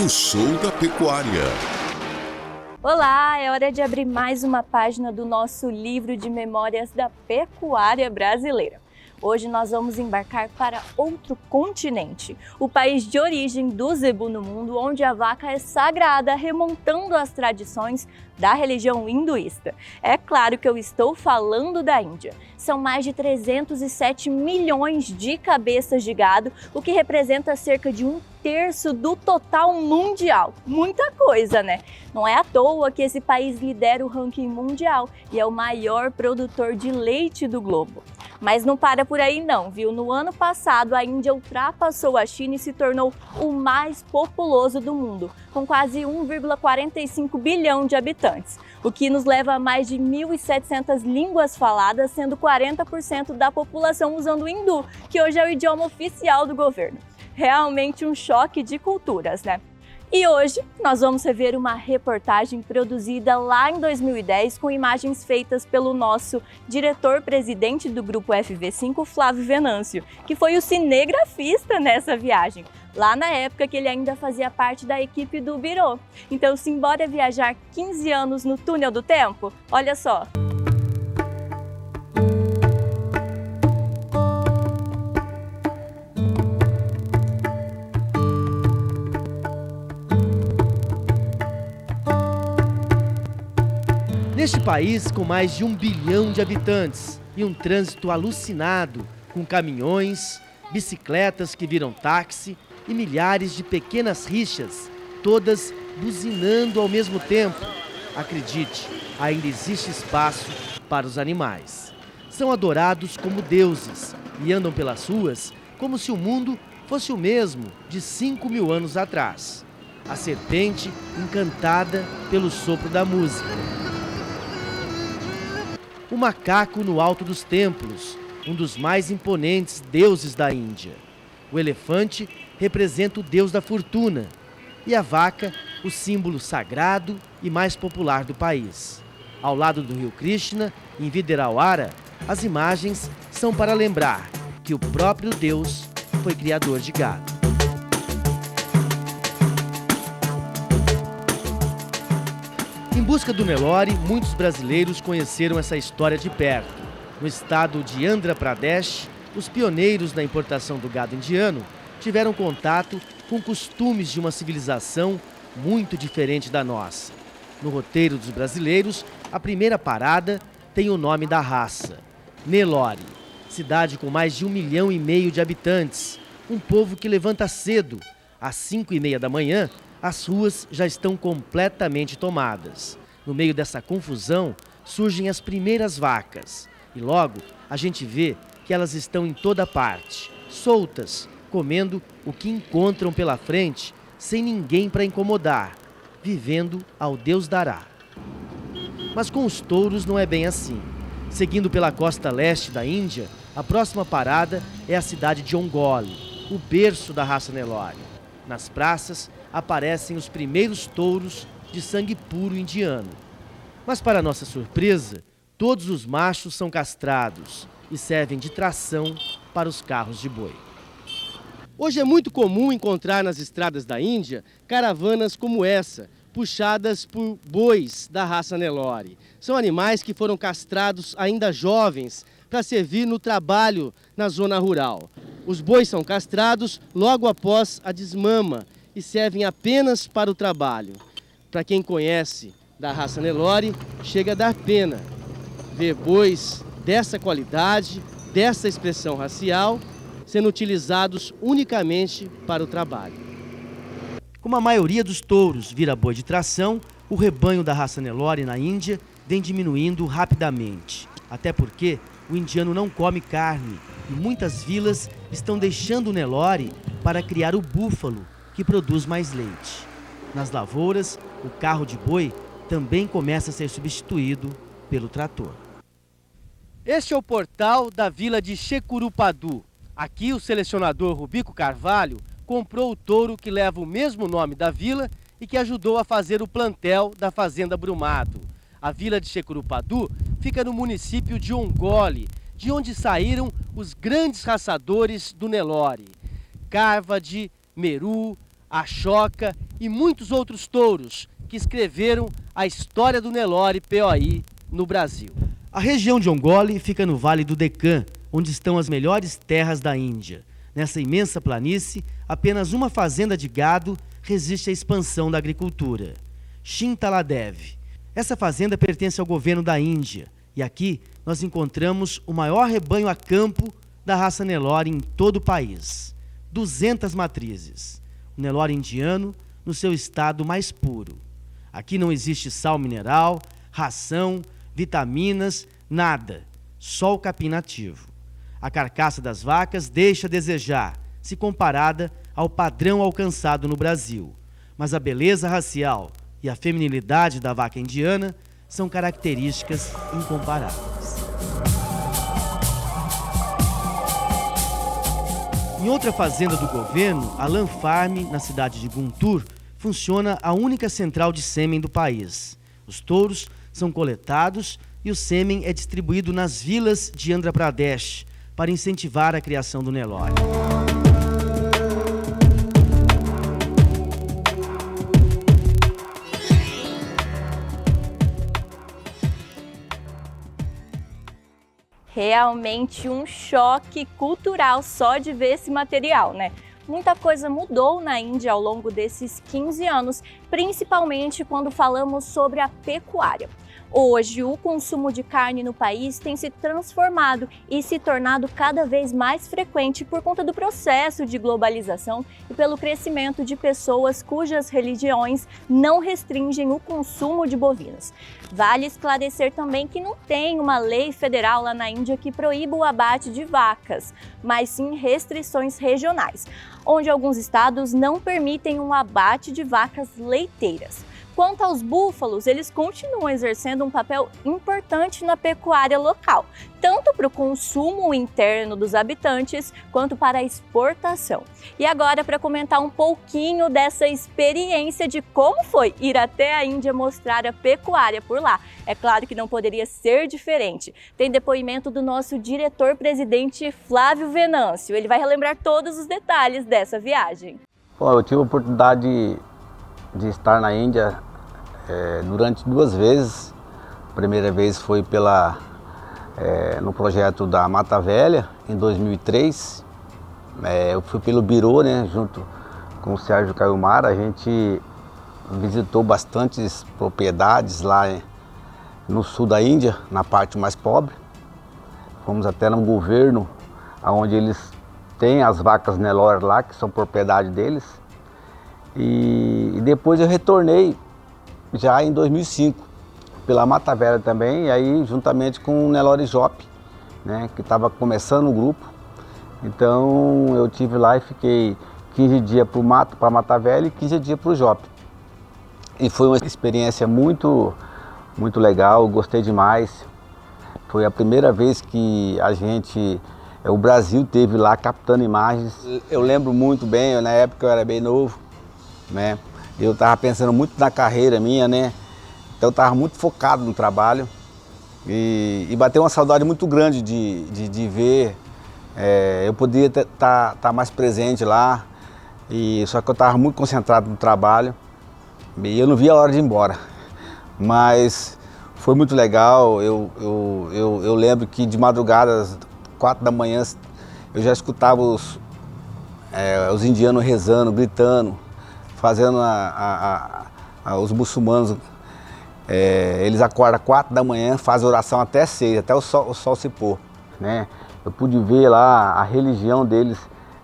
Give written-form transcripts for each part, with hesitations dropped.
O Show da Pecuária. Olá, é hora de abrir mais uma página do nosso livro de memórias da pecuária brasileira. Hoje nós vamos embarcar para outro continente, o país de origem do zebu no mundo, onde a vaca é sagrada, remontando as tradições da religião hinduísta. É claro que eu estou falando da Índia. São mais de 307 milhões de cabeças de gado, o que representa cerca de 1/3 do total mundial. Muita coisa, né? Não é à toa que esse país lidera o ranking mundial e é o maior produtor de leite do globo. Mas não para por aí não, viu? No ano passado, a Índia ultrapassou a China e se tornou o mais populoso do mundo, com quase 1,45 bilhão de habitantes, o que nos leva a mais de 1.700 línguas faladas, sendo 40% da população usando o hindu, que hoje é o idioma oficial do governo. Realmente um choque de culturas, né? E hoje nós vamos rever uma reportagem produzida lá em 2010 com imagens feitas pelo nosso diretor-presidente do Grupo FV5, Flávio Venâncio, que foi o cinegrafista nessa viagem, lá na época que ele ainda fazia parte da equipe do Birô. Então, simbora viajar 15 anos no túnel do tempo? Olha só! Neste país com mais de 1 bilhão de habitantes e um trânsito alucinado, com caminhões, bicicletas que viram táxi e milhares de pequenas rixas, todas buzinando ao mesmo tempo. Acredite, ainda existe espaço para os animais. São adorados como deuses e andam pelas ruas como se o mundo fosse o mesmo de 5.000 anos atrás. A serpente encantada pelo sopro da música. O macaco no alto dos templos, um dos mais imponentes deuses da Índia. O elefante representa o deus da fortuna e a vaca, o símbolo sagrado e mais popular do país. Ao lado do rio Krishna, em Vidarawara, as imagens são para lembrar que o próprio Deus foi criador de gado. Em busca do Nelore, muitos brasileiros conheceram essa história de perto. No estado de Andhra Pradesh, os pioneiros na importação do gado indiano tiveram contato com costumes de uma civilização muito diferente da nossa. No roteiro dos brasileiros, a primeira parada tem o nome da raça, Nelore, cidade com mais de 1,5 milhão de habitantes, um povo que levanta cedo. Às 5:30 da manhã, as ruas já estão completamente tomadas. No meio dessa confusão, surgem as primeiras vacas. E logo, a gente vê que elas estão em toda parte, soltas, comendo o que encontram pela frente, sem ninguém para incomodar, vivendo ao Deus dará. Mas com os touros não é bem assim. Seguindo pela costa leste da Índia, a próxima parada é a cidade de Ongole, o berço da raça Nelore. Nas praças, aparecem os primeiros touros de sangue puro indiano. Mas para nossa surpresa, todos os machos são castrados e servem de tração para os carros de boi. Hoje é muito comum encontrar nas estradas da Índia caravanas como essa, puxadas por bois da raça Nelore. São animais que foram castrados ainda jovens para servir no trabalho na zona rural. Os bois são castrados logo após a desmama e servem apenas para o trabalho. Para quem conhece da raça Nelore, chega a dar pena ver bois dessa qualidade, dessa expressão racial, sendo utilizados unicamente para o trabalho. Como a maioria dos touros vira boi de tração, o rebanho da raça Nelore na Índia vem diminuindo rapidamente. Até porque o indiano não come carne e muitas vilas estão deixando o Nelore para criar o búfalo, que produz mais leite. Nas lavouras, o carro de boi também começa a ser substituído pelo trator. Este é o portal da vila de Checurupadu. Aqui o selecionador Rubico Carvalho comprou o touro que leva o mesmo nome da vila e que ajudou a fazer o plantel da Fazenda Brumado. A vila de Checurupadu fica no município de Ongole, de onde saíram os grandes raçadores do Nelore. Carvade, Meru, Ashoka e muitos outros touros que escreveram a história do Nelore POI no Brasil. A região de Ongole fica no Vale do Deccan, onde estão as melhores terras da Índia. Nessa imensa planície, apenas uma fazenda de gado resiste à expansão da agricultura: Chintaladev. Essa fazenda pertence ao governo da Índia e aqui nós encontramos o maior rebanho a campo da raça Nelore em todo o país. 200 matrizes. O Nelore indiano no seu estado mais puro. Aqui não existe sal mineral, ração, vitaminas, nada. Só o capim nativo. A carcaça das vacas deixa a desejar, se comparada ao padrão alcançado no Brasil. Mas a beleza racial e a feminilidade da vaca indiana são características incomparáveis. Em outra fazenda do governo, a Lam Farm, na cidade de Guntur, funciona a única central de sêmen do país. Os touros são coletados e o sêmen é distribuído nas vilas de Andhra Pradesh para incentivar a criação do Nelore. Realmente um choque cultural só de ver esse material, né? Muita coisa mudou na Índia ao longo desses 15 anos, principalmente quando falamos sobre a pecuária. Hoje, o consumo de carne no país tem se transformado e se tornado cada vez mais frequente por conta do processo de globalização e pelo crescimento de pessoas cujas religiões não restringem o consumo de bovinos. Vale esclarecer também que não tem uma lei federal lá na Índia que proíba o abate de vacas, mas sim restrições regionais, onde alguns estados não permitem um abate de vacas leiteiras. Quanto aos búfalos, eles continuam exercendo um papel importante na pecuária local, tanto para o consumo interno dos habitantes, quanto para a exportação. E agora, para comentar um pouquinho dessa experiência de como foi ir até a Índia mostrar a pecuária por lá, é claro que não poderia ser diferente. Tem depoimento do nosso diretor-presidente Flávio Venâncio. Ele vai relembrar todos os detalhes dessa viagem. Bom, eu tive a oportunidade de estar na Índia durante 2 vezes. A primeira vez foi no projeto da Mata Velha, em 2003. Eu fui pelo Birô, né, junto com o Sérgio Caiumara. A gente visitou bastantes propriedades lá no sul da Índia, na parte mais pobre. Fomos até no governo, onde eles têm as vacas Nelore lá, que são propriedade deles. E depois eu retornei já em 2005 pela Mata Velha também, e aí juntamente com o Nelore Jop, né, que estava começando o grupo. Então eu tive lá e fiquei 15 dias para a Mata Velha e 15 dias para o Jop. E foi uma experiência muito legal, gostei demais. Foi a primeira vez que o Brasil teve lá captando imagens. Eu lembro muito bem, na época eu era bem novo, né? Eu estava pensando muito na carreira minha, né? Então eu estava muito focado no trabalho e bateu uma saudade muito grande de ver. Eu podia estar mais presente lá, só que eu estava muito concentrado no trabalho e eu não via a hora de ir embora. Mas foi muito legal. Eu lembro que de madrugada, às 4 da manhã, eu já escutava os indianos rezando, gritando, fazendo os muçulmanos, eles acordam às 4 da manhã, fazem oração até 6, até o sol se pôr, né? Eu pude ver lá, a religião deles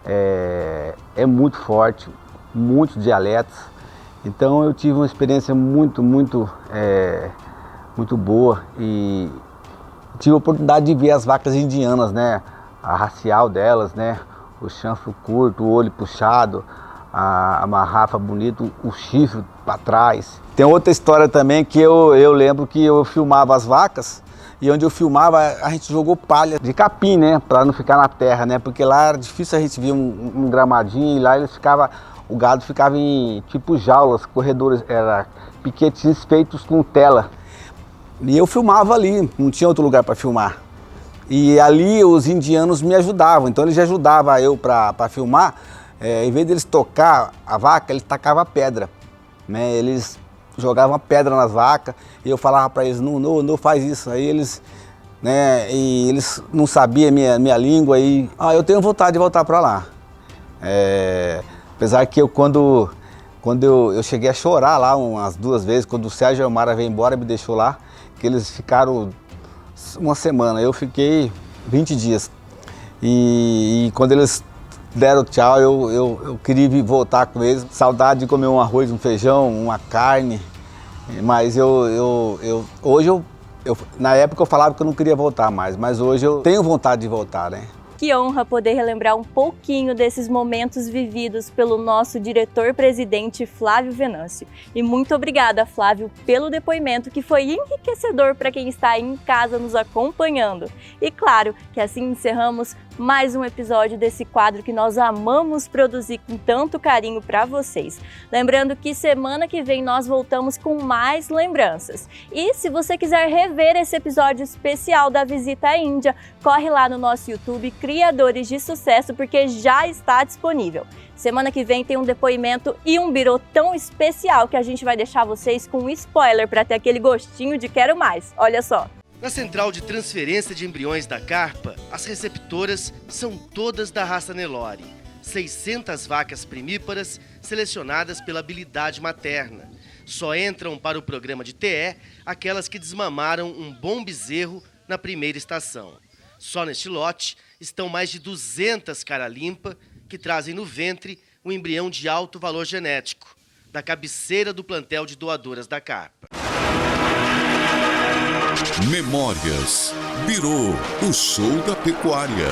é muito forte, muitos dialetos. Então eu tive uma experiência muito boa e tive a oportunidade de ver as vacas indianas, né? A racial delas, né? O chanfro curto, o olho puxado, a marrafa bonita, o chifre para trás. Tem outra história também que eu lembro que eu filmava as vacas e onde eu filmava a gente jogou palha de capim, né, para não ficar na terra, né, porque lá era difícil a gente ver um gramadinho e lá o gado ficava em tipo jaulas, corredores, era piquetes feitos com tela. E eu filmava ali, não tinha outro lugar para filmar. E ali os indianos me ajudavam, então eles ajudavam eu para filmar. Em vez deles tocar a vaca, eles tacavam pedra. né? Eles jogavam pedra nas vacas e eu falava para eles, não faz isso. Aí eles, né, e eles não sabiam minha língua e eu tenho vontade de voltar para lá. Apesar que quando eu cheguei a chorar lá umas 2 vezes, quando o Sérgio e a Mara veio embora e me deixou lá, que eles ficaram uma semana, eu fiquei 20 dias. E quando eles deram tchau, eu queria voltar com eles. Saudade de comer um arroz, um feijão, uma carne. Mas hoje na época eu falava que eu não queria voltar mais, mas hoje eu tenho vontade de voltar, né? Que honra poder relembrar um pouquinho desses momentos vividos pelo nosso diretor-presidente Flávio Venâncio. E muito obrigada, Flávio, pelo depoimento que foi enriquecedor para quem está aí em casa nos acompanhando. E claro que assim encerramos mais um episódio desse quadro que nós amamos produzir com tanto carinho para vocês. Lembrando que semana que vem nós voltamos com mais lembranças. E se você quiser rever esse episódio especial da visita à Índia, corre lá no nosso YouTube Criadores de Sucesso, porque já está disponível. Semana que vem tem um depoimento e um birô tão especial que a gente vai deixar vocês com um spoiler para ter aquele gostinho de quero mais. Olha só. Na central de transferência de embriões da Carpa, as receptoras são todas da raça Nelore. 600 vacas primíparas selecionadas pela habilidade materna. Só entram para o programa de TE aquelas que desmamaram um bom bezerro na primeira estação. Só neste lote estão mais de 200 cara-limpa que trazem no ventre um embrião de alto valor genético, da cabeceira do plantel de doadoras da Carpa. Memórias. Birô, o show da pecuária.